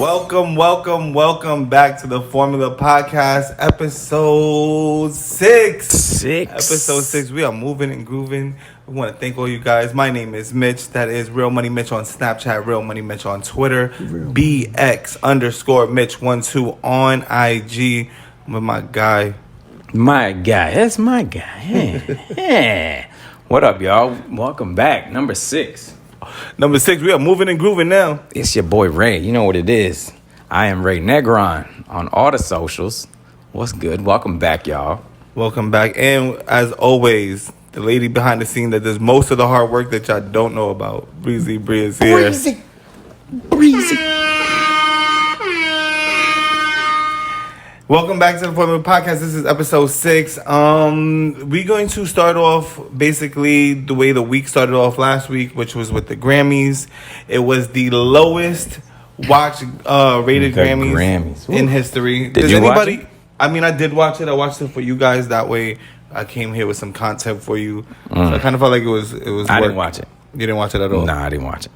Welcome back to the Formula Podcast, episode 6. Episode 6. We are moving and grooving. We want to thank all you guys. My name is Mitch. That is Real Money Mitch on Snapchat, Real Money Mitch on Twitter, BX_Mitch12 on IG. I'm with my guy. That's my guy. Yeah. What up, y'all? Welcome back. Number 6. Number 6, we are moving and grooving now. It's your boy Ray. You know what it is. I am Ray Negron on all the socials. What's good? Welcome back, y'all. Welcome back. And as always, the lady behind the scene that does most of the hard work that y'all don't know about, Breezy Bree is here. Breezy. Welcome back to the Formula Podcast. This is episode 6. We're going to start off basically the way the week started off last week, which was with the Grammys. It was the lowest rated Grammys in history. Did you watch it? I mean, I did watch it. I watched it for you guys. That way, I came here with some content for you. So I kind of felt like it was. I didn't watch it. You didn't watch it at all? Nah, I didn't watch it.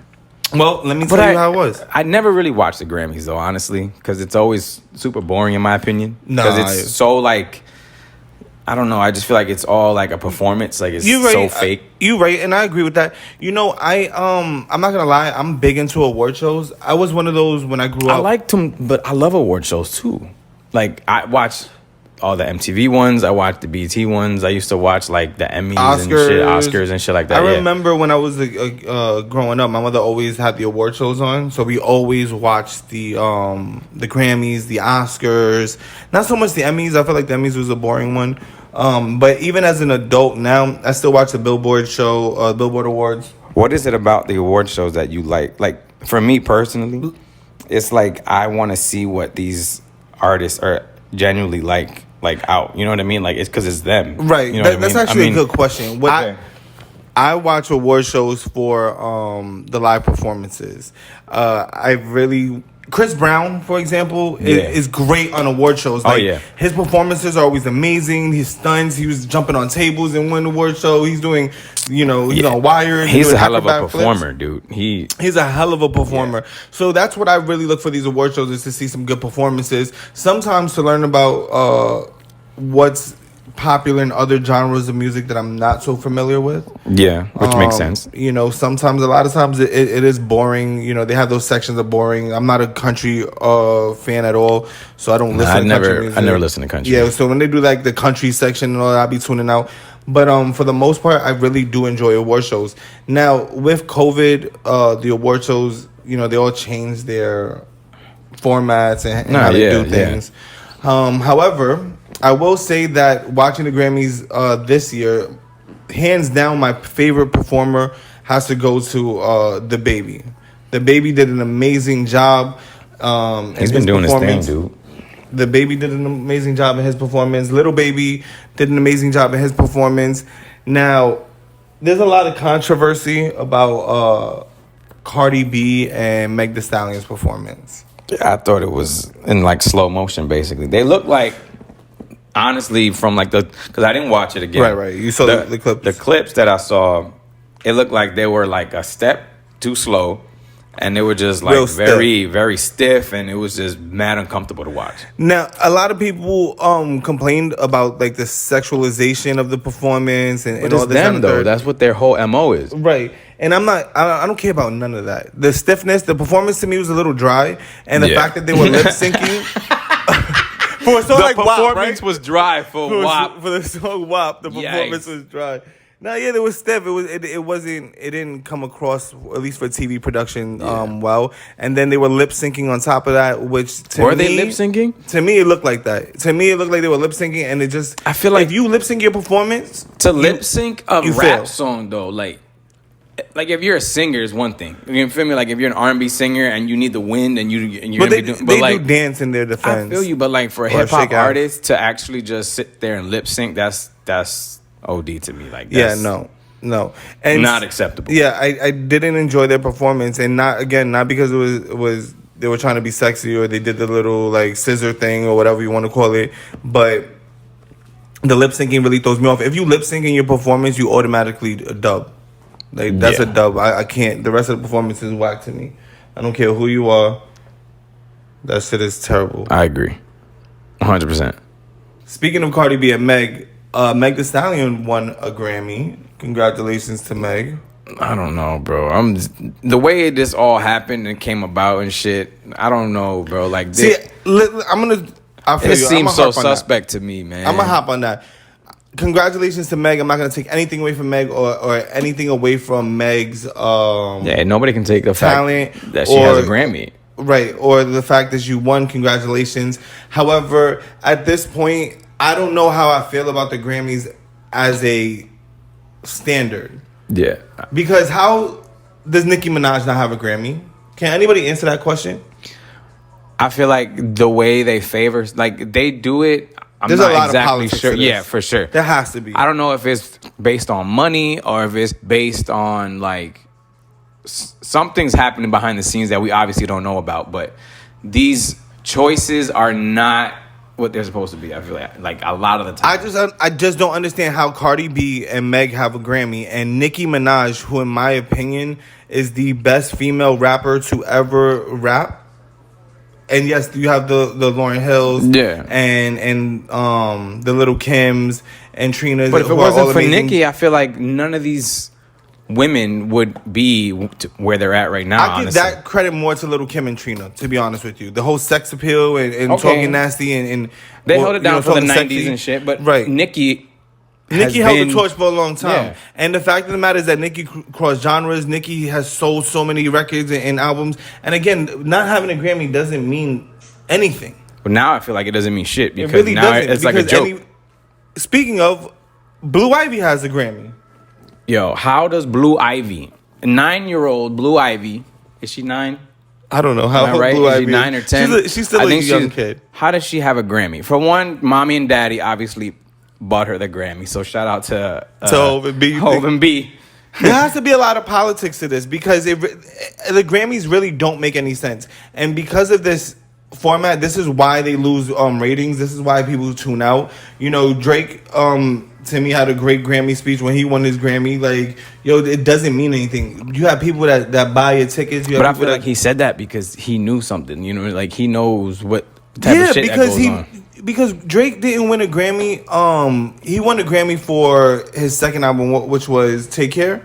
Well, let me tell you how it was. I never really watched the Grammys, though, honestly, because it's always super boring, in my opinion. Because it's so, like, I don't know. I just feel like it's all, like, a performance. Like, it's so fake. You're right, and I agree with that. You know, I'm not going to lie. I'm big into award shows. I was one of those when I grew up. I liked them, but I love award shows, too. Like, I watch all the MTV ones. I watched the BET ones. I used to watch like the Emmys Oscars and shit like that. I remember when I was growing up, my mother always had the award shows on, so we always watched the Grammys, the Oscars. Not so much the Emmys. I feel like the Emmys was a boring one. But even as an adult now, I still watch the Billboard show, Billboard Awards. What is it about the award shows that you like? Like for me personally, it's like I want to see what these artists are genuinely like out, you know what I mean? Like it's because it's them, right? You know that's actually a good question. I watch award shows for the live performances. Chris Brown, for example, is great on award shows. Like, his performances are always amazing. His stunts, he was jumping on tables and win the award show. He's doing, he's on wires. He's a hell of a performer, dude. He's a hell of a performer. Yeah. So that's what I really look for these award shows, is to see some good performances. Sometimes to learn about what's popular in other genres of music that I'm not so familiar with. Yeah, which makes sense. A lot of times it is boring. They have those sections of boring. I'm not a country fan at all, so I don't listen to country music. I never listen to country. Yeah, so when they do like the country section and all that, I'll be tuning out. But for the most part, I really do enjoy award shows. Now, with COVID, the award shows, they all changed their formats and how they do things. However, I will say that watching the Grammys this year, hands down, my favorite performer has to go to DaBaby. DaBaby did an amazing job. He's been doing his thing, dude. DaBaby did an amazing job in his performance. Lil Baby did an amazing job in his performance. Now, there's a lot of controversy about Cardi B and Meg Thee Stallion's performance. I thought it was in like slow motion, basically. They look like, honestly, from like because I didn't watch it again. Right. You saw the clips. The clips that I saw, it looked like they were like a step too slow, and they were just like very, very stiff, and it was just mad uncomfortable to watch. Now, a lot of people complained about like the sexualization of the performance and all this. Them though, that's what their whole MO is. Right. And I don't care about none of that. The stiffness, the performance to me was a little dry, and the fact that they were lip syncing. For a song like WAP, performance was dry for WAP. For the song WAP, the performance was dry. No, it was stiff. It didn't come across, at least for TV production, well. And then they were lip syncing on top of that, which were they lip syncing? To me, it looked like that. To me, it looked like they were lip syncing, and it just. I feel like if you lip sync your performance, lip sync a rap song though, like if you're a singer is one thing. You feel me? Like if you're an R&B singer and you need the wind and you're gonna be doing, they do dance in their defense. I feel you, but like for a hip hop artist to actually just sit there and lip sync, that's OD to me. Like that's no, and not acceptable. Yeah, I didn't enjoy their performance, and not because it was they were trying to be sexy or they did the little like scissor thing or whatever you want to call it, but the lip syncing really throws me off. If you lip sync in your performance, you automatically dub. Like that's a dub. I can't. The rest of the performance is whack to me. I don't care who you are. That shit is terrible. I agree, 100%. Speaking of Cardi B and Meg, Meg Thee Stallion won a Grammy. Congratulations to Meg. I don't know, bro. The way this all happened and came about and shit. I don't know, bro. Like, See, I'm gonna. I feel it you. seems so I'ma harp on that. suspect to me, man. I'm gonna hop on that. Congratulations to Meg. I'm not gonna take anything away from Meg or anything away from Meg's Yeah, nobody can take the talent fact that she has a Grammy. Right, or the fact that you won. Congratulations. However, at this point, I don't know how I feel about the Grammys as a standard. Yeah. Because how does Nicki Minaj not have a Grammy? Can anybody answer that question? I feel like the way they favor, like they do it, There's not a lot exactly of politics sure. to this. Yeah, for sure. There has to be. I don't know if it's based on money or if it's based on like something's happening behind the scenes that we obviously don't know about. But these choices are not what they're supposed to be. I feel like a lot of the time. I just don't understand how Cardi B and Meg have a Grammy and Nicki Minaj, who in my opinion is the best female rapper to ever rap. And yes, you have the Lauryn Hills, yeah, and the Little Kims and Trinas. But if it wasn't for Nicki, I feel like none of these women would be where they're at right now. I give that credit more to Little Kim and Trina, to be honest with you. The whole sex appeal and talking nasty and they held it down for the 90s sexy. and shit. But right. Nicki held the torch for a long time. Yeah. And the fact of the matter is that Nicki crossed genres. Nicki has sold so many records and albums. And again, not having a Grammy doesn't mean anything. But now I feel like it doesn't mean shit because it really now doesn't, it's like a joke. Speaking of, Blue Ivy has a Grammy. Yo, how does Blue Ivy, a 9-year-old Blue Ivy, is she 9? I don't know how Am I right? Blue is Ivy she 9 or 10? She's still a young kid. How does she have a Grammy? For one, mommy and daddy obviously bought her the Grammy. So shout out to Hov and B. Hov and B. There has to be a lot of politics to this because the Grammys really don't make any sense. And because of this format, this is why they lose ratings. This is why people tune out. You know, Drake to me had a great Grammy speech when he won his Grammy. Like, yo, it doesn't mean anything. You have people that buy your tickets. But I feel like he said that because he knew something. You know, like he knows what type of shit that goes on. Because Drake didn't win a Grammy. He won a Grammy for his second album, which was Take Care,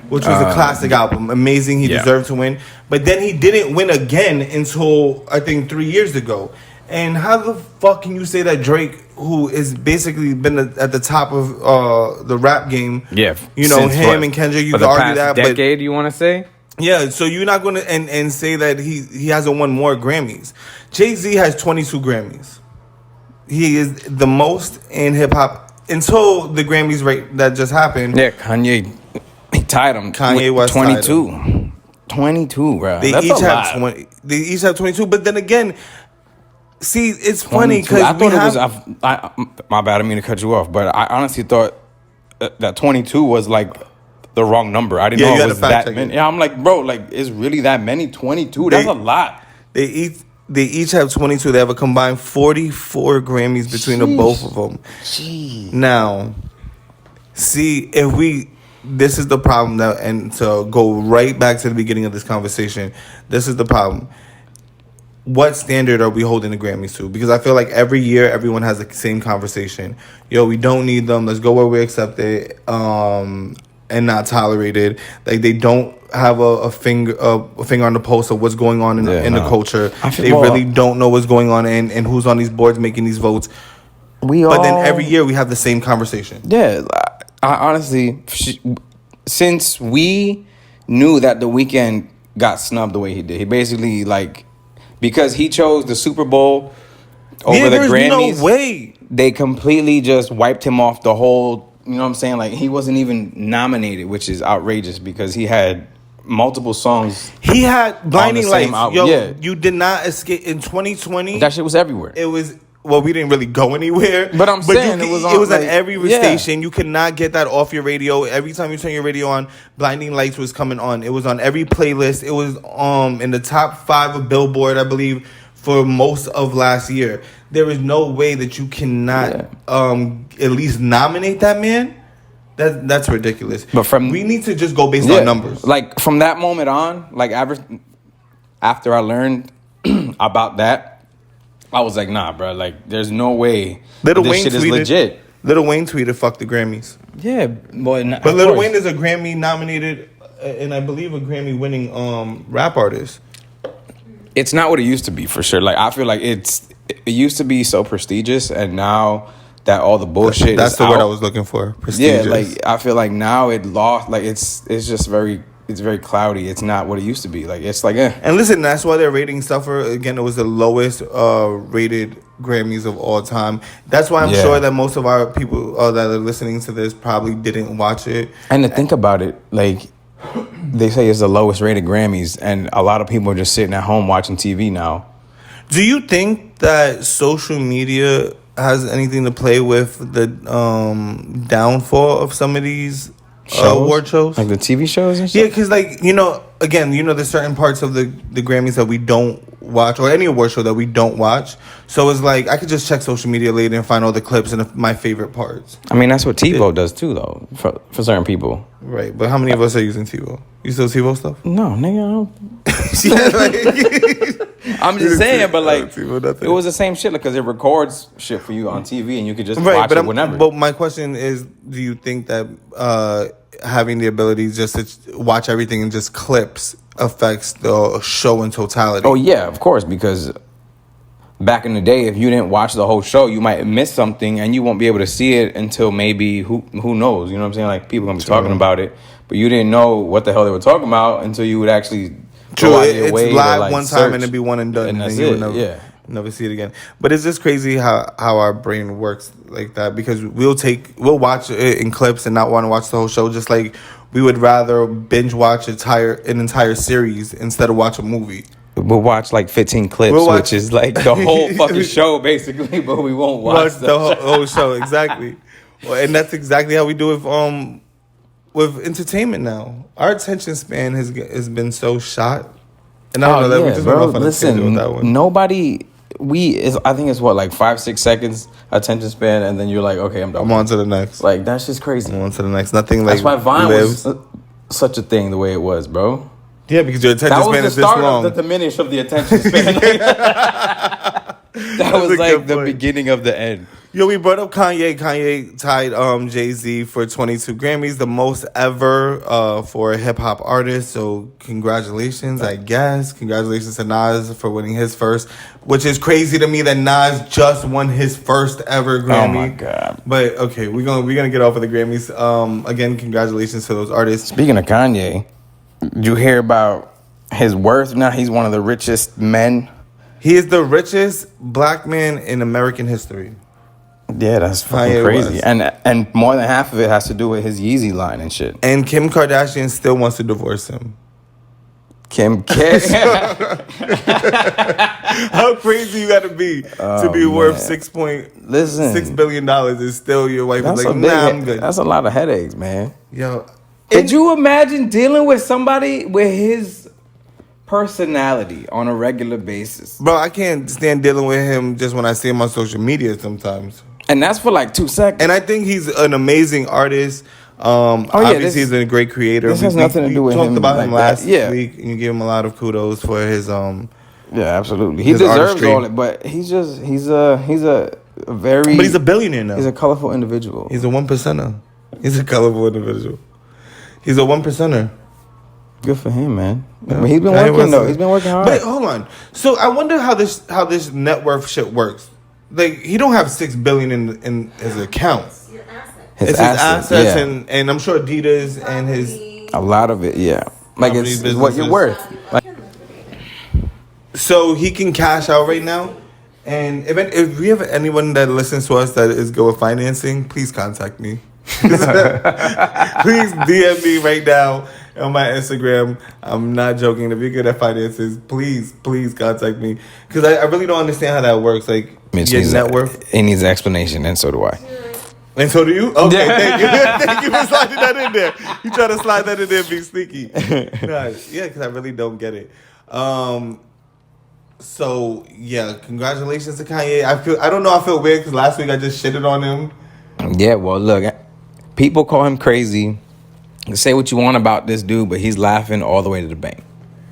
which was a classic album. Amazing. He deserved to win. But then he didn't win again until, I think, 3 years ago. And how the fuck can you say that Drake, who has basically been at the top of the rap game, you know, him and Kendrick, you could argue that. Decade, you want to say? Yeah, so you're not going to and say that he hasn't won more Grammys. Jay-Z has 22 Grammys. He is the most in hip hop until the Grammys that just happened. Yeah, Kanye, he tied him. Kanye West 22. 22, bro. That's each a have lot. 20. They each have 22. But then again, see, it's funny 22. because I thought it was. My bad. I didn't mean to cut you off, but I honestly thought that 22 was like the wrong number. I didn't know it was that many. Yeah, I'm like, bro, like, is really that many? 22? That's a lot. They each have 22. They have a combined 44 Grammys between the both of them. Jeez. Now, see, this is the problem now, and to go right back to the beginning of this conversation, this is the problem. What standard are we holding the Grammys to? Because I feel like every year everyone has the same conversation. Yo, we don't need them. Let's go where we accept it, and not tolerate it. Like they don't have a finger on the pulse of what's going on in the culture. They really don't know what's going on and who's on these boards making these votes. But then every year we have the same conversation. Yeah, I honestly, since we knew that The Weeknd got snubbed the way he did, he basically because he chose the Super Bowl over the Grammys. No way. They completely just wiped him off the whole. You know what I'm saying? Like he wasn't even nominated, which is outrageous because he had multiple songs. He had Blinding Lights. Album. Yo, you did not escape in 2020. That shit was everywhere. It was. Well, we didn't really go anywhere. But I'm saying it was on every station. You could not get that off your radio. Every time you turn your radio on, Blinding Lights was coming on. It was on every playlist. It was in the top 5 of Billboard, I believe, for most of last year. There is no way that you cannot at least nominate that man. That's ridiculous. But we need to just go based on numbers. Like from that moment on, like after I learned about that, I was like, nah, bro. Like, there's no way Little this Wayne shit is tweeted. legit. Little Wayne tweeted, "Fuck the Grammys." Yeah, but But Little Wayne is a Grammy nominated, and I believe a Grammy winning rap artist. it's not what it used to be for sure. Like, I feel like it used to be so prestigious, and now that all the bullshit That's is the out, word I was looking for. Prestigious. yeah, like I feel like now it lost. Like it's just very cloudy. It's not what it used to be. Like it's like And listen, that's why their ratings suffer. Again, it was the lowest rated Grammys of all time. That's why I'm Yeah. sure that most of our people that are listening to this probably didn't watch it. And to think about it, like they say it's the lowest rated Grammys, and a lot of people are just sitting at home watching TV now. Do you think that social media has anything to play with the downfall of some of these award shows? Like the TV shows and Yeah, stuff? because like, you know, again, you know, there's certain parts of the Grammys that we don't watch, or any award show that we don't watch. So it's like I could just check social media later and find all the clips and my favorite pards. I mean, that's what TiVo does too, though, for certain people. Right, but how many of us are using TiVo? You still TiVo stuff? No, nigga, I don't. Yeah, like, I'm just saying, but like, TiVo, nothing. it was the same shit because it records shit for you on TV, and you could just Right, watch but it whenever. But my question is, do you think that having the ability just to watch everything in just clips affects the show in totality? Oh yeah, of course, because back in the day, if you didn't watch the whole show, you might miss something, and you won't be able to see it until maybe who knows? You know what I'm saying? Like people gonna be talking about it, but you didn't know what the hell they were talking about until you would actually True, go out of your way it's to, live like, one time search, and it'd be one and done, and and that's then you it. would never, Yeah. never see it again. But it's just crazy how our brain works like that, because we'll watch it in clips and not want to watch the whole show, just like we would rather binge watch an entire series instead of watch a movie. We'll watch like 15 clips, which is like the whole fucking show basically, but we won't watch the whole show. Exactly. Well, and that's exactly how we do it with entertainment now. Our attention span has been so shot, and I don't know that we just went off on a tangent with that one. Nobody. I think it's what, like 5-6 seconds attention span, and then you're like, okay, I'm done. I'm on to the next. Like that's just crazy. I'm on to the next. Nothing like That's why Vine lives. was such a thing the way it was, bro. Yeah, because your attention That span was is the this start long. of the diminish of the attention span. That was a like good the point. beginning of the end. Yo, we brought up Kanye. Kanye tied Jay-Z for 22 Grammys, the most ever for a hip-hop artist. So congratulations, I guess. Congratulations to Nas for winning his first, which is crazy to me that Nas just won his first ever Grammy. Oh my God. But okay, we're gonna get off of the Grammys. Again, congratulations to those artists. Speaking of Kanye, did you hear about his worth? Now he's one of the richest men. He is the richest black man in American history. Yeah, that's fucking Kanye crazy. West. And more than half of it has to do with his Yeezy line and shit. And Kim Kardashian still wants to divorce him. Kim K. How crazy you got to be to be worth man. $6 billion is still your wife is That's like, nah, I'm good. That's a lot of headaches, man. Yo, Could you imagine dealing with somebody with his personality on a regular basis? bro, I can't stand dealing with him just when I see him on social media sometimes. And that's for like 2 seconds. And I think he's an amazing artist. Obviously, he's a great creator. This has nothing to do with him. We him talked about him like last that. week, and you gave him a lot of kudos for his Yeah, absolutely. He his deserves artistry. all it, but he's a very. But he's a billionaire now. He's a colorful individual. He's a 1%er. He's a colorful individual. He's a 1%er. Good for him, man. Yeah. I mean, he's been Kanye working West though. is- He's been working hard. But hold on. So I wonder how this net worth shit works. Like he don't have $6 billion in his account. his It's his assets yeah. and I'm sure Adidas and his. A lot of it, yeah. Like Property it's what you're businesses. worth. Like, So he can cash out right now. And if we have anyone that listens to us that is good with financing, please contact me. Please DM me right now on my Instagram. I'm not joking. If you're good at finances, please contact me. Because I really don't understand how that works. Like, Mitch your needs net worth. It needs explanation, and so do I. And so do you? Okay, thank you. Thank you for sliding that in there. You try to slide that in there and be sneaky. Nah, yeah, because I really don't get it. So, yeah, congratulations to Kanye. I don't know, I feel weird because last week I just shitted on him. Yeah, well, look, people call him crazy. Say what you want about this dude, but he's laughing all the way to the bank.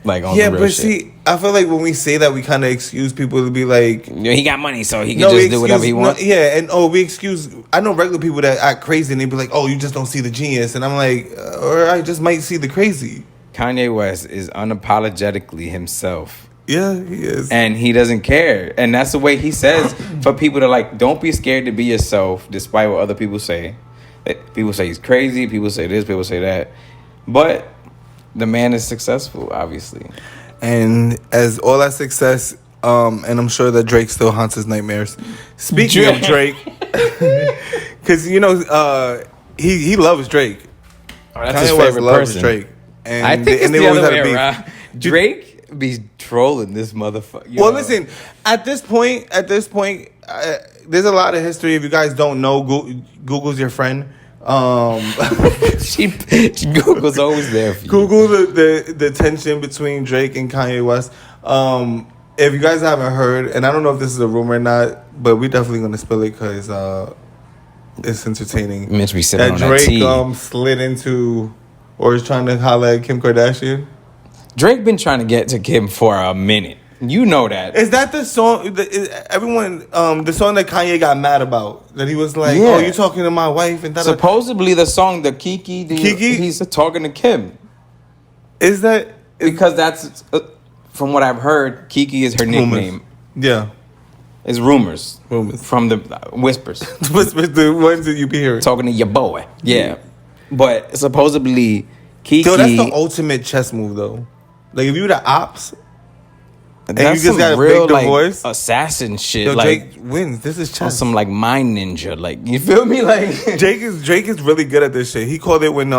Like on Yeah, the real but shit. see, I feel like when we say that, we kind of excuse people to be like, Yeah, he got money, so he can no, we just do whatever he wants. yeah, and we excuse. I know regular people that act crazy and they be like, "Oh, you just don't see the genius," and I'm like, or I just might see the crazy. Kanye West is unapologetically himself. Yeah, he is, And he doesn't care. And that's the way he says for people to like, don't be scared to be yourself, despite what other people say. People say he's crazy, people say this, people say that. But the man is successful, obviously. and as all that success, and I'm sure that Drake still haunts his nightmares. Speaking of Drake, because he loves Drake. Oh, that's Kanye his West favorite loves person. Drake, and I think it's they the always other had a way beef. around. Drake be trolling this motherfucker. Well, listen. At this point, there's a lot of history. If you guys don't know, Google's your friend. Google's always there for you. Google the tension between Drake and Kanye West. If you guys haven't heard, and I don't know if this is a rumor or not, but we're definitely gonna spill it because it's entertaining. Mitch be sipping That on that tea. Drake slid into or is trying to holler at Kim Kardashian. Drake been trying to get to Kim for a minute. You know that. Is that the song? The song that Kanye got mad about. That he was like, Yeah. "Oh, you talking to my wife?" And Supposedly the song, the Kiki, he's talking to Kim. Is that Because that's, from what I've heard, Kiki is her nickname. Yeah, It's rumors. Rumors. From the whispers. the ones that you be hearing. Talking to your boy. Yeah. But supposedly Kiki... Yo, that's the ultimate chess move, though. Like, if you the ops, that's you just some got a real, big divorce, assassin shit. yo, Like, Drake wins. This is on chess. some, mind ninja. Like, you feel me? Like... Drake is really good at this shit. He called it when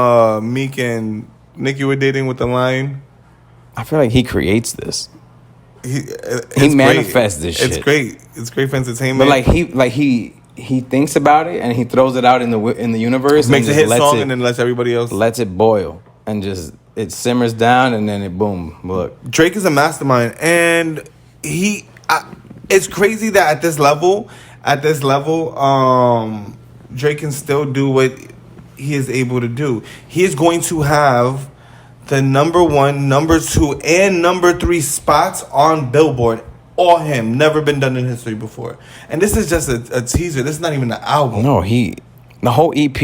Meek and Nicki were dating with the line. I feel like he creates this. He manifests this shit. It's great. It's great for entertainment. But he thinks about it and he throws it out in the universe. Makes a and hit just song and then lets everybody else. lets it boil and just it simmers down and then it boom. Look, Drake is a mastermind, and it's crazy that at this level, Drake can still do what he is able to do. He is going to have the number 1, number 2, and number 3 spots on Billboard. All him, never been done in history before. And this is just a teaser. This is not even an album. no, the whole EP,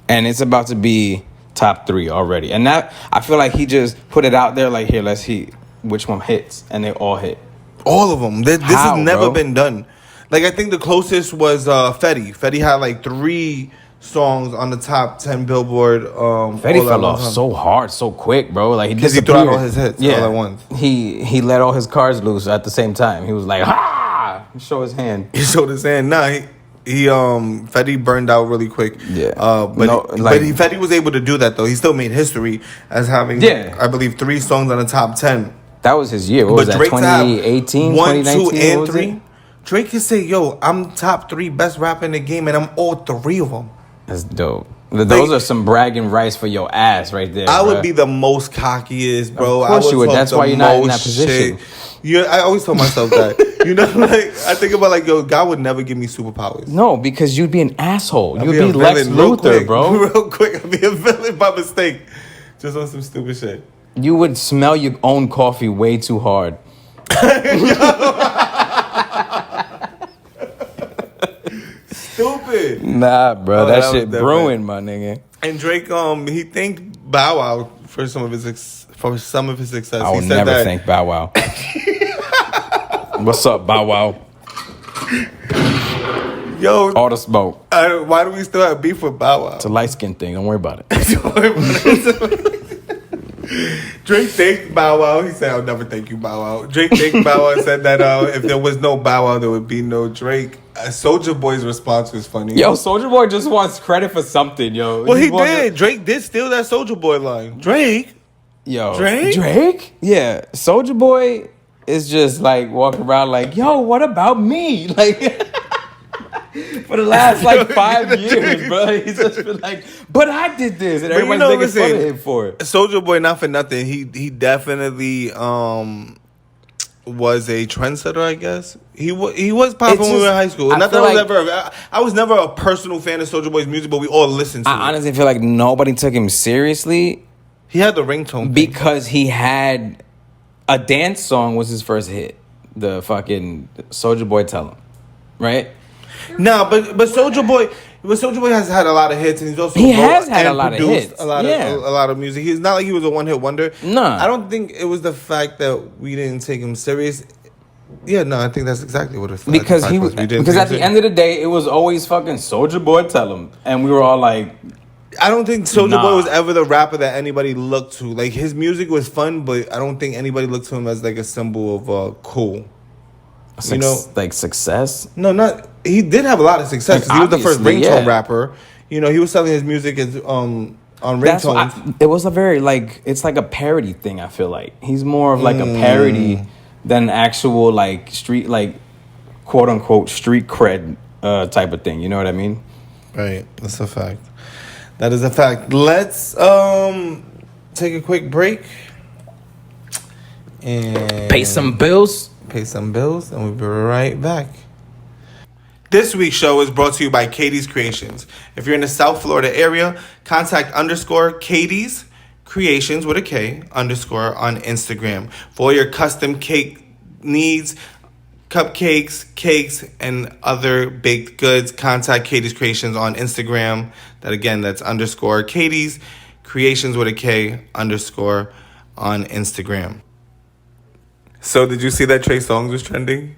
and it's about to be top 3 already. And that I feel like he just put it out there like, here, let's see which one hits, and they all hit. All of them. This How, has never bro? been done. Like, I think the closest was Fetty. Fetty had like 3 songs on the top 10 Billboard. Fetty fell off so hard, so quick, bro. Like he because he disappeared. threw out all his hits all at once. He let all his cards loose at the same time. He was like, ha! Show his hand. He showed his hand. Nah, he Fetty burned out really quick. Yeah. But Fetty was able to do that though. He still made history as having, I believe, 3 songs on the top 10. That was his year. What was that? Drake's have 2018, 1, 2019? 2, and 3. Drake can say, "Yo, I'm top 3 best rapper in the game, and I'm all 3 of them." That's dope. Those are some bragging rights for your ass right there. I bruh. would be the most cockiest, bro. Of course I would you would. talk That's the why you're not in that most position. shit. Yeah, I always tell myself that. Like, I think about like, yo, God would never give me superpowers. No, because you'd be an asshole. I'd You'd a be Lex villain real Luthor, quick. bro. Real quick, I'd be a villain by mistake, just on some stupid shit. You would smell your own coffee way too hard. Stupid. Nah, bro, Oh, that that shit was brewing, my nigga. And Drake, he thanked Bow Wow for some of his success. I will he said never that, thank Bow Wow. What's up, Bow Wow? Yo, All the smoke. why do we still have beef with Bow Wow? It's a light skin thing. Don't worry about it. Drake thanked Bow Wow. He said, "I'll never thank you, Bow Wow." Drake thanked Bow Wow and said that if there was no Bow Wow, there would be no Drake. Soulja Boy's response was funny. Yo, Soulja Boy just wants credit for something, yo. Well, he did. Drake did steal that Soulja Boy line. Drake? Yo, Drake? Yeah, Soulja Boy is just like walking around like, yo, what about me? Like, for the last like 5 years, bro. He's just been like, but I did this, and everybody's making fun of him for it. Soulja Boy, not for nothing. He definitely was a trendsetter, I guess. He was popping when we were in high school. Not that I was never a personal fan of Soulja Boy's music, but we all listened to it. I honestly feel like nobody took him seriously He had the ringtone thing. because he had A Dance Song was his first hit. The fucking Soulja Boy Tell Him, right? No, but Soulja Boy. But Soulja Boy has had a lot of hits, and he's also has had a lot of hits. A lot of music. He's not like he was a one-hit wonder. No, I don't think it was the fact that we didn't take him serious. Yeah, no, I think that's exactly what it was. Because at the end of the day, it was always fucking Soulja Boy Tell Him, and we were all like, I don't think Soulja Boy was ever the rapper that anybody looked to. Like, his music was fun, but I don't think anybody looked to him as like a symbol of cool. You know, like success. No, not. He did have a lot of success. Like, he was the first ringtone rapper. You know, he was selling his music as on ringtones. It was a very like, it's like a parody thing. I feel like he's more of like a parody than actual like street, like quote unquote street cred type of thing. You know what I mean? Right. That's a fact. That is a fact. Let's take a quick break and pay some bills. And we'll be right back. This week's show is brought to you by Katie's Creations. If you're in the South Florida area, contact _Katie's Creations with a K _ on Instagram for all your custom cake needs, cupcakes, cakes, and other baked goods. Contact Katie's Creations on Instagram. That's _Katie's Creations with a K _ on Instagram. So did you see that Trey Songz was trending?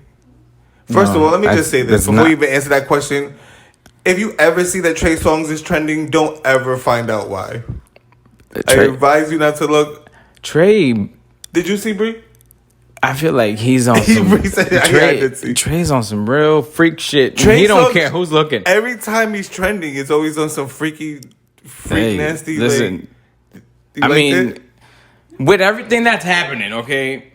First of all, let me just say this before you even answer that question. If you ever see that Trey Songz is trending, don't ever find out why. I advise you not to look. Trey. Did you see Bree? I feel like he's on some. Trey's on some real freak shit. He don't care who's looking. Every time he's trending, it's always on some freak nasty. Listen, I mean, with everything that's happening, okay.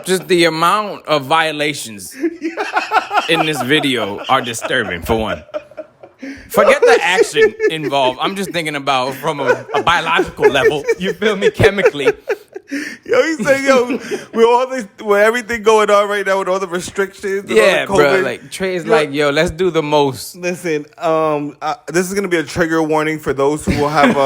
Just the amount of violations in this video are disturbing, for one. Forget the action involved. I'm just thinking about from a biological level. You feel me? Chemically. Yo, he's saying, with everything going on right now, with all the restrictions, and all the COVID, bro. Like Trey's like, yo, let's do the most. Listen, this is gonna be a trigger warning for those who will have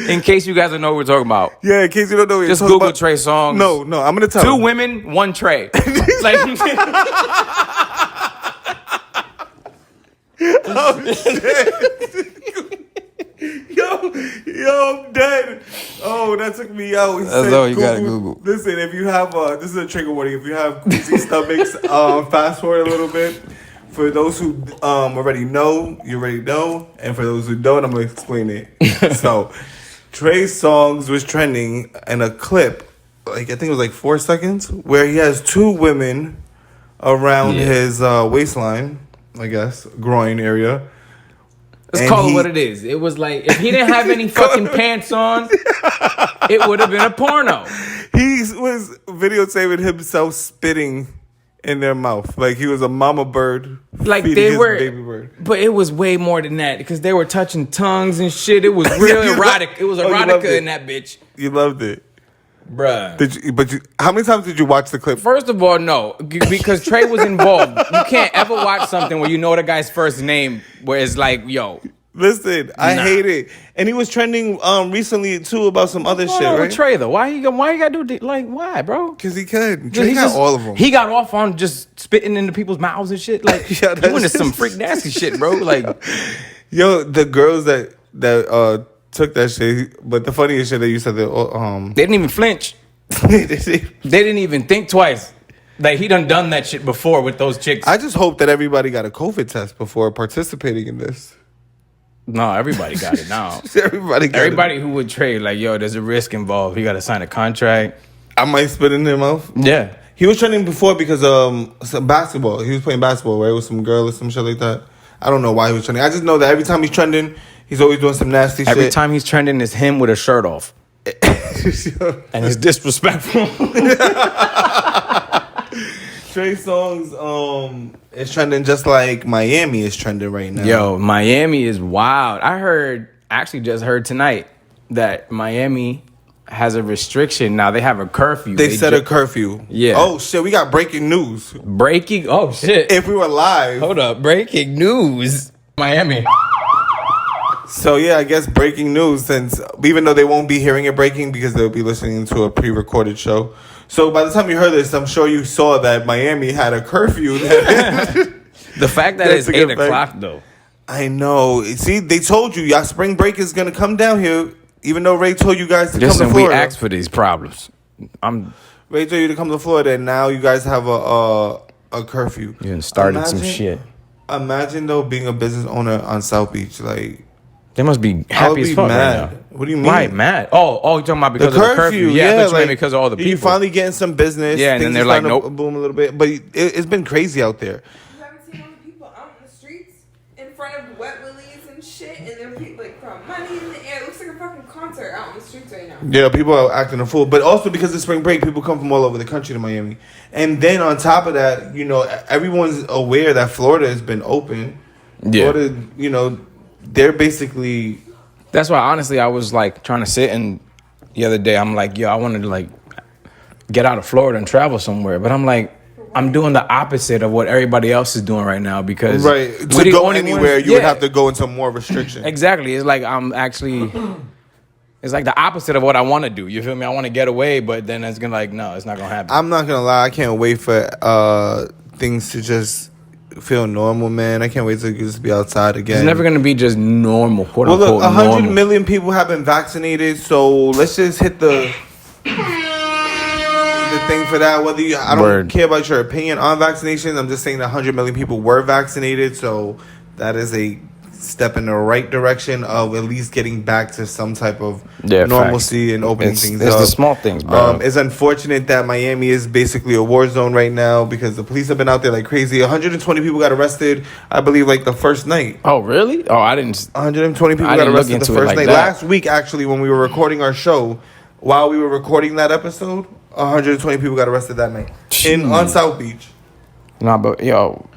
in case you guys don't know what we're talking about. Yeah, in case you don't know what just Google Trey Songz. No, I'm gonna tell 2 women, 1 Trey. Like, oh shit. Yo, I'm dead. Oh, that took me out. That's all you gotta Google. Listen, if you have this is a trigger warning. If you have queasy stomachs, fast forward a little bit. For those who already know, you already know. And for those who don't, I'm going to explain it. So, Trey Songz was trending in a clip, like I think it was like 4 seconds, where he has 2 women around his waistline, I guess, groin area. Let's call it what it is. It was like, if he didn't have any fucking pants on, it would have been a porno. He was videotaping himself spitting in their mouth, like he was a mama bird, like they were, baby bird. But it was way more than that because they were touching tongues and shit. It was real erotic. It was erotica in that bitch. You loved it, bruh. How many times did you watch the clip? First of all, no, because Trey was involved. You can't ever watch something where you know the guy's first name, where it's like, yo. Listen, I hate it. And he was trending recently too about some other shit, right? With Trey though, why you gotta do like why, bro? Because he could. Trey got all of them. He got off on just spitting into people's mouths and shit. Like you into some freak nasty shit, bro. Like, yo, the girls that took that shit. But the funniest shit that you said that they didn't even flinch. They didn't even think twice. Like he done that shit before with those chicks. I just hope that everybody got a COVID test before participating in this. No, everybody got it now. everybody who would trade, like, yo, there's a risk involved. You got to sign a contract. I might spit in their mouth. Yeah. He was trending before because some basketball. He was playing basketball, right? With some girl or some shit like that. I don't know why he was trending. I just know that every time he's trending, he's always doing some nasty shit. Every time he's trending is him with a shirt off. And it's disrespectful. Trey Songz is trending just like Miami is trending right now. Yo, Miami is wild. I just heard tonight that Miami has a restriction. Now they have a curfew. They set a curfew. Yeah. Oh shit, we got breaking news. Oh shit. If we were live. Hold up, breaking news. Miami. So yeah, I guess breaking news. Since even though they won't be hearing it breaking because they'll be listening to a pre-recorded show. So by the time you heard this, I'm sure you saw that Miami had a curfew. The fact that it's 8 o'clock though. I know. See, they told you y'all spring break is gonna come down here. Even though Ray told you guys to come to Florida. We asked for these problems. Ray told you to come to Florida, and now you guys have a curfew. You done started some shit. Imagine though being a business owner on South Beach, like they must be happy as fuck mad. right now. What do you mean? Right, mad. Oh, you're talking about because the of the curfew? Yeah, like, because of all the people. You finally getting some business. Yeah, and then they're like, nope, boom a little bit. But it's been crazy out there. You haven't seen all the people out in the streets in front of Wet Willies and shit, and they're people like throwing money in the air. It looks like a fucking concert out in the streets right now. Yeah, people are acting a fool. But also because of spring break, people come from all over the country to Miami. And then on top of that, everyone's aware that Florida has been open. Yeah. Florida, they're basically... That's why, honestly, I was, like, trying to sit and the other day, I'm like, yo, I wanted to, like, get out of Florida and travel somewhere. But I'm like, I'm doing the opposite of what everybody else is doing right now because... Right. To go anywhere, you would have to go into more restrictions. Exactly. It's like I'm actually... It's like the opposite of what I want to do. You feel me? I want to get away, but then it's gonna no, it's not gonna happen. I'm not gonna lie. I can't wait for things to just feel normal, man. I can't wait to just be outside again. It's never gonna be just normal, quote unquote. Well, look, 100 million people have been vaccinated, so let's just hit the thing for that. I don't care about your opinion on vaccinations. I'm just saying that 100 million people were vaccinated, so that is a step in the right direction of at least getting back to some type of normalcy facts. And opening things up. It's the small things, bro. It's unfortunate that Miami is basically a war zone right now because the police have been out there like crazy. 120 people got arrested, I believe, like the first night. Oh, really? Oh, I didn't. 120 people got arrested the first night. Last week, actually, when we were recording our show, while we were recording that episode, 120 people got arrested that night on South Beach. Nah, but yo.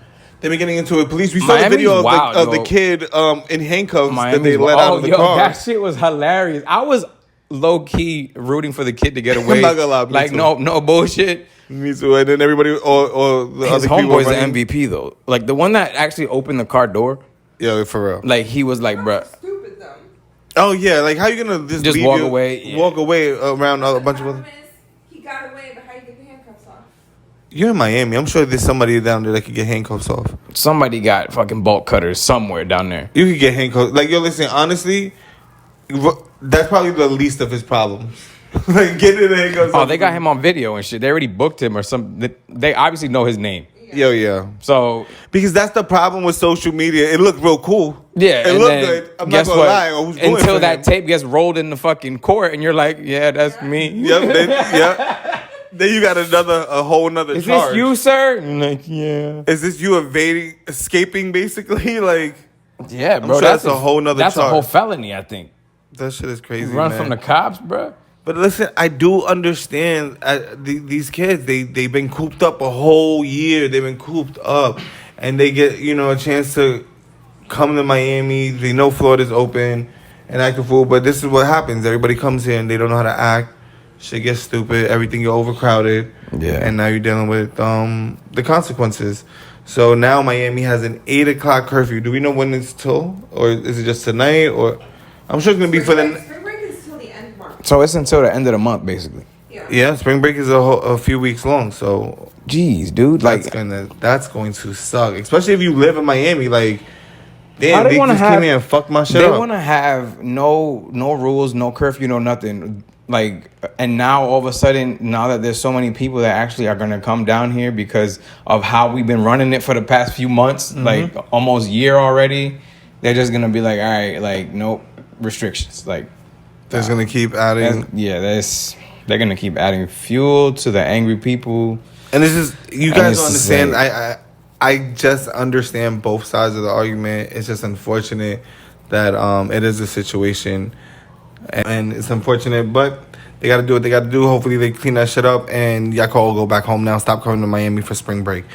They've been getting into it. Police, we saw the video of the kid in handcuffs that they let out of the car. That shit was hilarious. I was low-key rooting for the kid to get away. I'm not gonna lie, like, no bullshit. Me too. And then everybody, all the his other people homeboy's the MVP, though. Like, the one that actually opened the car door. Yeah, for real. Like, he was like, bruh. Stupid, though. Oh, yeah. Like, how you gonna just leave walk away? Yeah. Walk away around a bunch of other... He got away, but how you get the handcuffs off? You're in Miami. I'm sure there's somebody down there that could get handcuffs off. Somebody got fucking bolt cutters somewhere down there. You could get handcuffs. Like, yo, listen, honestly, that's probably the least of his problems. Like, getting the handcuffs off. Oh, they got him on video and shit. They already booked him or something. They obviously know his name. Yo, yeah. So... Because that's the problem with social media. It looked real cool. Yeah. It looked good. I'm not going to lie. Until that tape gets rolled in the fucking court and you're like, yeah, that's me. Yep. Then you got a whole nother charge. Is this you, sir? And like, yeah. Is this you escaping, basically? Like, yeah, bro. I'm sure that's a whole nother charge. That's a whole felony, I think. That shit is crazy, Run from the cops, bro. But listen, I do understand these kids. They've been cooped up a whole year. They've been cooped up, and they get a chance to come to Miami. They know Florida's open and act a fool. But this is what happens. Everybody comes here and they don't know how to act. Shit gets stupid. Everything get overcrowded. Yeah. And now you're dealing with the consequences. So now Miami has an 8 o'clock curfew. Do we know when it's till, or is it just tonight? Or I'm sure it's gonna be for the. Spring break is till the end of March. So it's until the end of the month, basically. Yeah. Spring break is a few weeks long. So. Jeez, dude. That's going to suck, especially if you live in Miami. Like, damn, they just came here and fucked my shit up. They want to have no rules, no curfew, no nothing. Like, and now all of a sudden, now that there's so many people that actually are gonna come down here because of how we've been running it for the past few months, like almost year already, they're just gonna be like, all right, like, nope, restrictions. Like, they're gonna keep adding. They're gonna keep adding fuel to the angry people. And it's just, you guys don't understand. Like, I just understand both sides of the argument. It's just unfortunate that it is a situation. And it's unfortunate, but they got to do what they got to do. Hopefully they clean that shit up and y'all can all go back home now. Stop coming to Miami for spring break.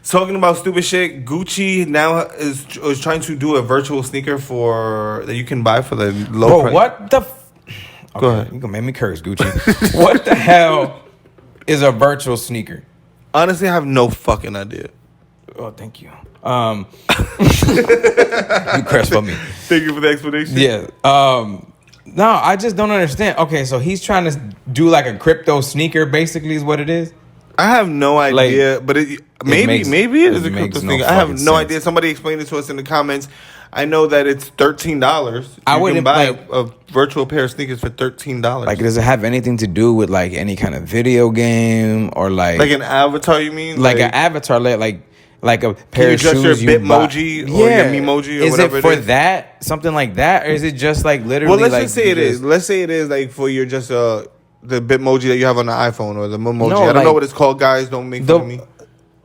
Talking about stupid shit, Gucci now is trying to do a virtual sneaker that you can buy for the low price. What the... Okay, go ahead. You gonna make me curse, Gucci. What the hell is a virtual sneaker? Honestly, I have no fucking idea. Oh, thank you. You crushed for me. Thank you for the explanation. Yeah. No, I just don't understand. Okay, so he's trying to do like a crypto sneaker, basically, is what it is. I have no idea, but maybe it is a crypto thing. I have no idea. Somebody explained it to us in the comments. I know that it's $13. I You wouldn't can buy like a virtual pair of sneakers for $13. like. Does it have anything to do with like any kind of video game or like an avatar? You mean like an avatar, like a pair of Can you shoes adjust your you buy? Bitmoji or your Memoji or is whatever it for it is? that something like that, or is it just like literally? Well, let's like just say it is. Let's say it is like for your just the Bitmoji that you have on the iPhone or the Memoji. No, I don't know like, what it's called, guys. Don't make fun of me.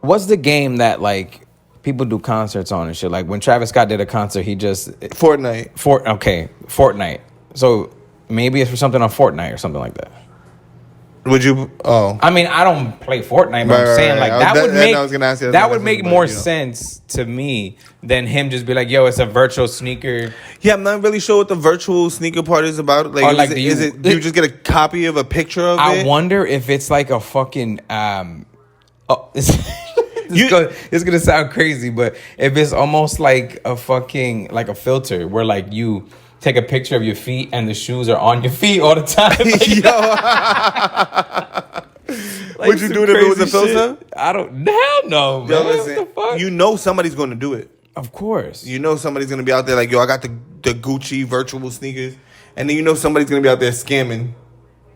What's the game that like people do concerts on and shit? Like when Travis Scott did a concert, he just Fortnite. Fortnite. So maybe it's for something on Fortnite or something like that. Would you? Oh, I mean, I don't play Fortnite, but I'm saying like that would make more sense to me than him just be like, "Yo, it's a virtual sneaker." Yeah, I'm not really sure what the virtual sneaker part is about. Like, Or, like, do you just get a copy of a picture of it? I wonder if it's like a fucking it's gonna sound crazy, but if it's almost like a fucking like a filter where like you take a picture of your feet and the shoes are on your feet all the time. Like, would you do it if it was a filter? Shit. I don't. Hell no, man. Yo, listen, what the fuck? you know somebody's going to do it. Of course. You know somebody's going to be out there like, yo, I got the Gucci virtual sneakers. And then you know somebody's going to be out there scamming.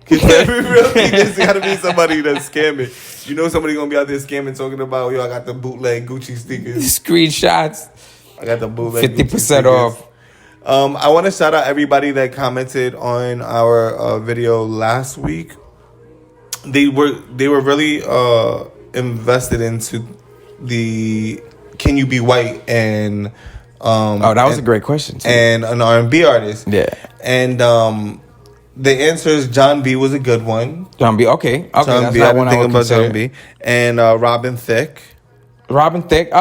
Because there's got to be somebody that's scamming. You know somebody's going to be out there scamming, talking about, yo, I got the bootleg Gucci sneakers. Screenshots. I got the bootleg 50% off. I want to shout out everybody that commented on our video last week. They were really invested into the Can You Be White and that was a great question too. And an R&B artist. Yeah. And the answer is John B was a good one. John B. Okay. John That's B. not I one didn't I think would about John consider. B. And Robin Thicke. Robin Thicke.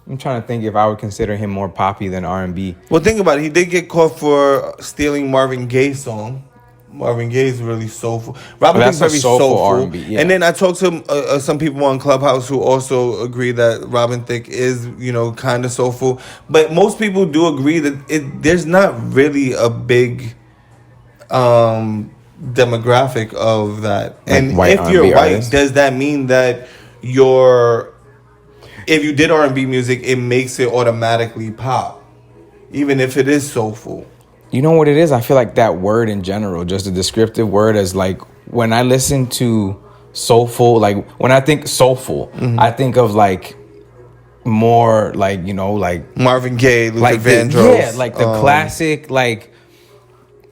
I'm trying to think if I would consider him more poppy than R&B. Well, think about it. He did get caught for stealing Marvin Gaye's song. Marvin Gaye is really soulful. Robin Thicke's very soulful. R&B, yeah. And then I talked to some people on Clubhouse who also agree that Robin Thicke is, kind of soulful. But most people do agree that there's not really a big demographic of that. Like and white if R&B you're white, artists. does that mean that if you did R&B music, it makes it automatically pop, even if it is soulful? You know what it is? I feel like that word in general, just a descriptive word, is like when I listen to soulful, like when I think soulful, I think of like more like, like Marvin Gaye, Luther like Vandross. like the classic, like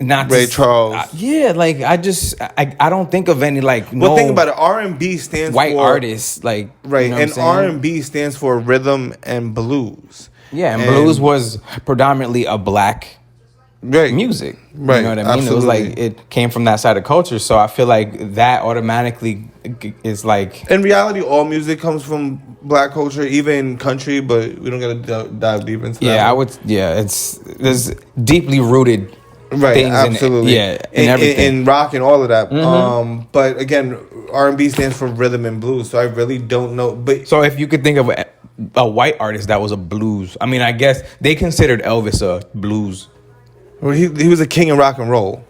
not Ray Charles. Like I don't think of any like Well, think about it. R&B stands white for artists, like right, you know what I'm and saying? R&B stands for rhythm and blues. Yeah, and blues was predominantly a black right music. Right, You know what I mean? absolutely. It was like it came from that side of culture. So I feel like that automatically is like In reality, all music comes from black culture, even country. But we don't gotta dive deep into that. yeah, I would there's deeply rooted right, things absolutely, in everything. in rock and all of that. But again, R&B stands for rhythm and blues. So I really don't know. But So if you could think of a white artist that was a blues, I mean, I guess they considered Elvis a blues. well, he was a king of rock and roll.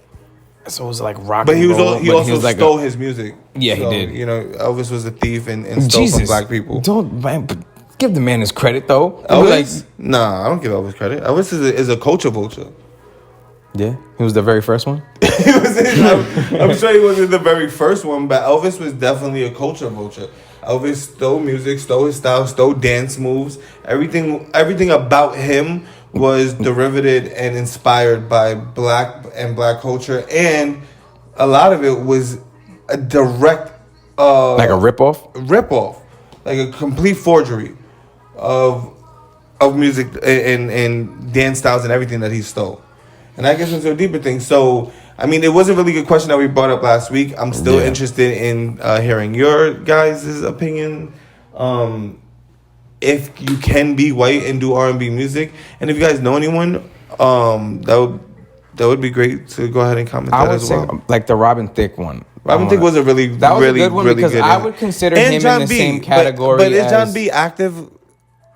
So it was like rock But and he was roll. he but also was like stole his music. Yeah, he So, did. Elvis was a thief and stole from black people. Don't but give the man his credit though. Elvis? Nah, I don't give Elvis credit. Elvis is a culture vulture. Yeah, he was the very first one. I'm sure he wasn't the very first one, but Elvis was definitely a culture vulture. Elvis stole music, stole his style, stole dance moves. Everything about him was derivative and inspired by black culture, and a lot of it was a direct Like a ripoff? like a complete forgery of music and dance styles and everything that he stole. And that gets into a deeper thing. So, I mean, it was a really good question that we brought up last week. I'm still interested in hearing your guys' opinion. If you can be white and do R&B music, and if you guys know anyone, that would be great to go ahead and comment I that would as say well. like the Robin Thicke one. Robin Thicke was a really, that was really, a good one really because good. I would consider him in the same category. But is John as, B active?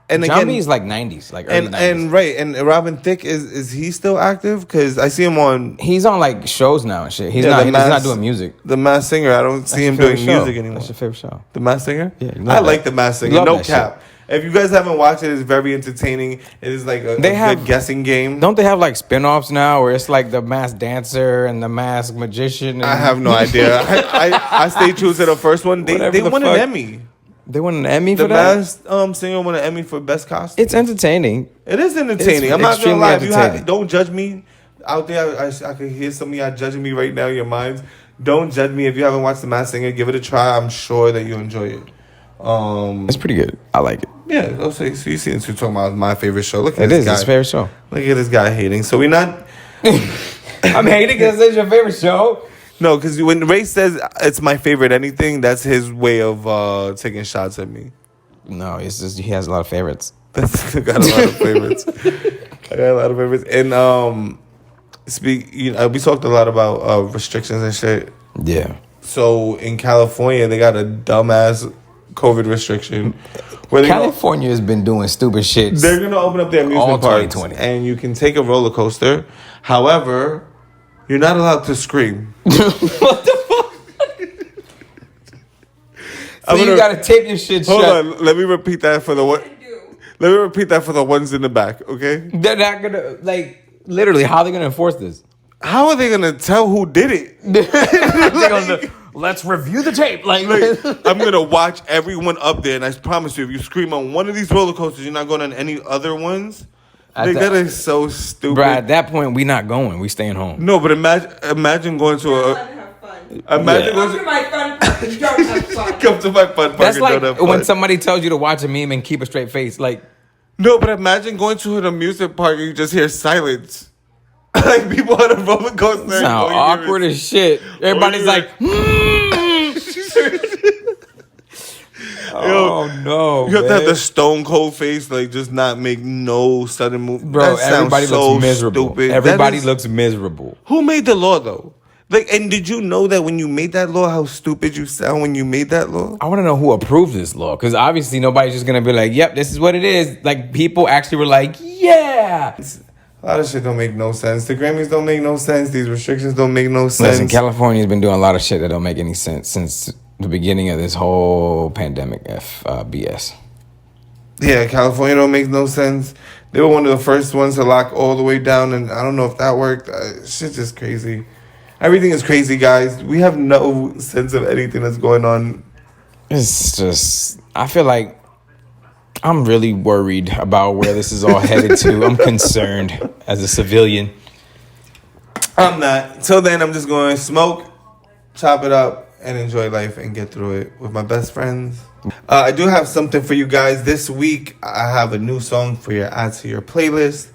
And John again, B is like 90s, like early 90s. and right, and Robin Thicke is he still active? Because I see him on. He's on like shows now and shit. He's Yeah, not doing music. The Masked Singer. I don't see him doing music anymore. That's your favorite show. The Masked Singer. Yeah, I like The Masked Singer. Love No that cap. If you guys haven't watched it, it's very entertaining. It is like a good guessing game. Don't they have like spin-offs now where it's like the masked dancer and the masked magician? I have no idea. I stay true to the first one. They won an Emmy. They won an Emmy for that? The Masked Singer won an Emmy for Best Costume. It's entertaining. It is entertaining. It's I'm not gonna lie. entertaining. Don't judge me out there. I can hear some of y'all judging me right now in your minds. Don't judge me if you haven't watched The Masked Singer. Give it a try. I'm sure that you'll enjoy it. It's pretty good. I like it. Yeah, so you see, since we're talking about my favorite show, look at It this is. guy. It's favorite show. Look at this guy hating. So we're not. I'm hating because it's your favorite show. No, because when Ray says it's my favorite anything, that's his way of taking shots at me. No, it's just he has a lot of favorites. I got a lot of favorites. I got a lot of favorites. And we talked a lot about restrictions and shit. Yeah. So in California, they got a dumbass COVID restriction. Where California has been doing stupid shit. They're gonna open up their amusement parks, 2020. and you can take a roller coaster. However, you're not allowed to scream. What the fuck? So you gotta tape your shit Hold shut. on, let me repeat that for the one. Let me repeat that for the ones in the back, okay? They're not gonna literally. How are they gonna enforce this? How are they gonna tell who did it? Let's review the tape. Like I'm gonna watch everyone up there, and I promise you, if you scream on one of these roller coasters, you're not going on any other ones. That is so stupid. Bruh, at that point, we not going. We staying home. No, but imagine going to a. Imagine Come to my fun park and don't have fun. Come to my fun park. That's and like don't have fun. when somebody tells you to watch a meme and keep a straight face. Like, No, but imagine going to an amusement park and you just hear silence. Like people on a roller coaster. sound awkward as shit. Everybody's like, oh no, You have to have man. the stone cold face, like just not make no sudden move. Bro, That sounds everybody so looks miserable. stupid. Everybody That is- looks miserable. Who made the law though? Like, and did you know that when you made that law, how stupid you sound when you made that law? I want to know who approved this law, because obviously nobody's just gonna be like, "Yep, this is what it is." Like people actually were like, "Yeah." A lot of shit don't make no sense. The Grammys don't make no sense. These restrictions don't make no sense. Listen, California's been doing a lot of shit that don't make any sense since the beginning of this whole pandemic BS. Yeah, California don't make no sense. They were one of the first ones to lock all the way down, and I don't know if that worked. Shit's just crazy. Everything is crazy, guys. We have no sense of anything that's going on. It's just, I feel like I'm really worried about where this is all headed to. I'm concerned as a civilian. I'm not. Till then, I'm just going to smoke, chop it up, and enjoy life and get through it with my best friends. I do have something for you guys. This week, I have a new song for your add to your playlist.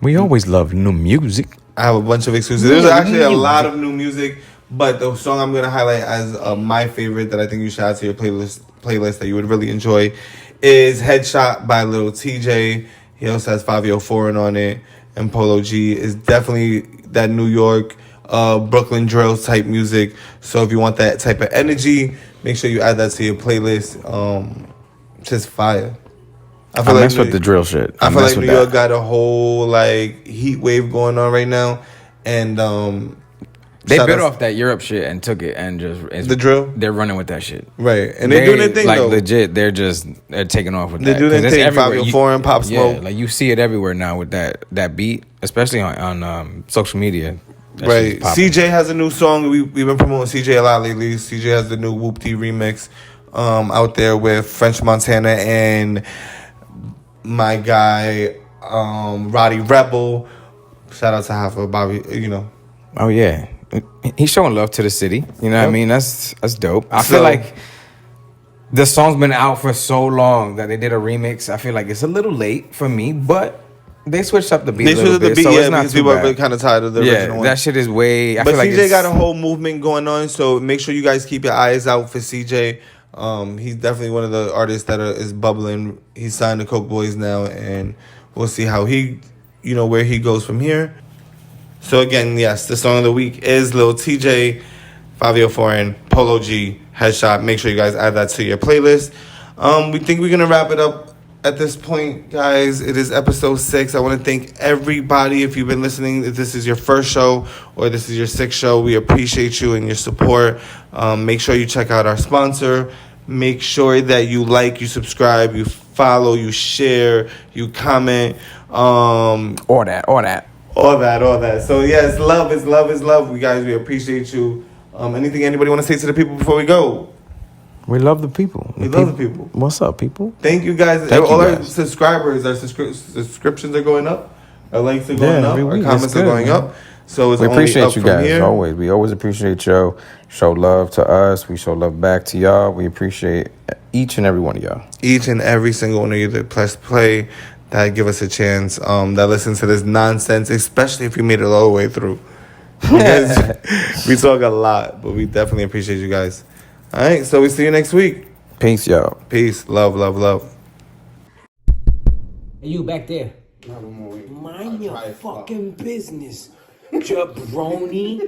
We always love new music. I have a bunch of exclusives. There's actually a lot of new music, but the song I'm going to highlight as my favorite that I think you should add to your playlist that you would really enjoy is Headshot by Lil TJ. He also has 5Yo Foreign on it, and Polo G is definitely that New York, Brooklyn drill type music. So if you want that type of energy, make sure you add that to your playlist. Just fire. I mess with the drill shit. I feel like New York got a whole like heat wave going on right now, and they bit off that Europe shit and took it and just the drill. They're running with that shit, right? And they're doing their thing like though. Legit. They're taking off with that. They do their thing. 5Yo Foreign, Pop Smoke. Yeah, like you see it everywhere now with that beat, especially on social media. That Right. CJ has a new song. We've been promoting CJ a lot lately. CJ has the new Whoop T remix out there with French Montana and my guy Roddy Rebel. Shout out to Hoffa Bobby, you know. Oh yeah. He's showing love to the city. You know what I mean? That's dope. I feel like the song's been out for so long that they did a remix. I feel like it's a little late for me, but they switched up the beat a little bit, so it's not because too people bad. are kind of tired of the original one. That shit is way... But CJ got a whole movement going on, so make sure you guys keep your eyes out for CJ. He's definitely one of the artists that is bubbling. He's signed to Coke Boys now, and we'll see how where he goes from here. So again, yes, the song of the week is Lil TJ, Fabio Foreign, Polo G, Headshot. Make sure you guys add that to your playlist. We think we're gonna wrap it up at this point, guys. It is episode 6. I want to thank everybody. If you've been listening, if this is your first show or this is your 6th show, we appreciate you and your support. Make sure you check out our sponsor. Make sure that you like, you subscribe, you follow, you share, you comment. All that. So yes, love is love is love. We guys, we appreciate you. Anything anybody want to say to the people before we go? We love the people. We love the people. What's up, people? Thank you guys. Thank All you our guys. subscribers, our subscriptions are going up. Our likes are going up. every Our week. comments It's are good, going man. up. So it's We only appreciate up you from guys here. always. We always appreciate y'all. Show love to us. We show love back to y'all. We appreciate each and every one of y'all. Each and every single one of you that press play, that give us a chance, that listens to this nonsense, especially if you made it all the way through. Because we talk a lot, but we definitely appreciate you guys. All right, so we see you next week. Peace, y'all. Peace, love, love, love. Hey, you back there. Mind your fucking business, jabroni.